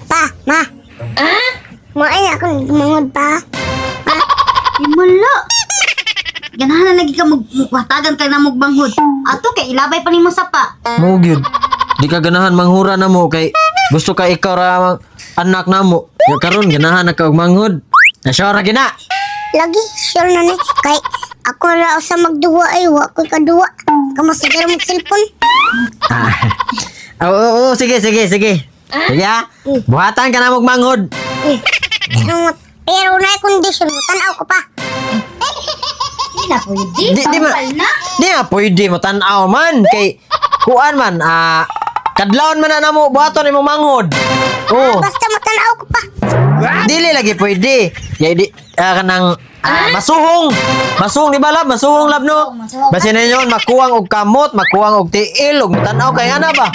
Pa, ma. Maay akong mangod pa. Imula. Ganahan na lagi ka magwatagan ka na magbanghod. Ato kay ilabay pa nimo sa pa. Mo gyud. Di ka ganahan manghura na mo kay gusto ka ikaw ra anak na mo. Ya karon ganahan na ka og manghod. Nasyo ra gina. Lagi, sure na ni. Kay ako ra sa magduwa ay wa ko'y kaduwa. Kamasigara mo cellphone. Oo, sige. Sige ha. Buhatan ka na mong manghod. Pero na kondisyon mo, tanaw ko pa. Di na pwede. Di Na. nga pwede mo tan-aw man kay kuan man kadlawon man na mo buhaton imong manghod. Oh, Basta mo tanaw ko pa. dili lagi pwede. Kay di kanang masuhong di ba lab? Masuhong lab no. Basin na yun, makuwang og kamot, makuwang og tiil, og tan-aw kay ana ba?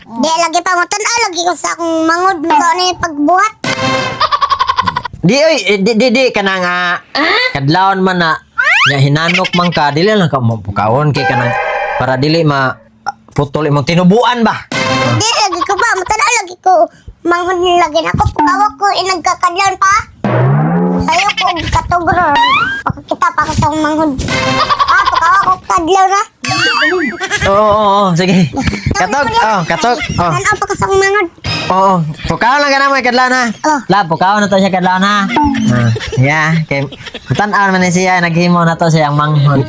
Di lagi pa mo tanaw, lagi ko sa akong mangod mo sa ni pagbuhat. Di kanang kadlawon man na hinanok man ka dili lang ka mapukawon kay kanang para dili putol imong tinubuan ba. Di lagi ko pa, mo tanaw lagi ko. Mangod lagi na ako, pagkawak ko, inagkakadlan pa. Sayo ko, katugro. Pakakita pa ako sa akong mangod. Pagkawak ko, kadlaw na. Oo, sige. Katok. Tanaw pa ka sa akong mangod. Oo, pukaw lang ka na mo kadlaw na. Oh. Lab, pukaw na to siya kadlaw na. Yeah, kay tan-aw man ni siya naghimo na to siyang manghod.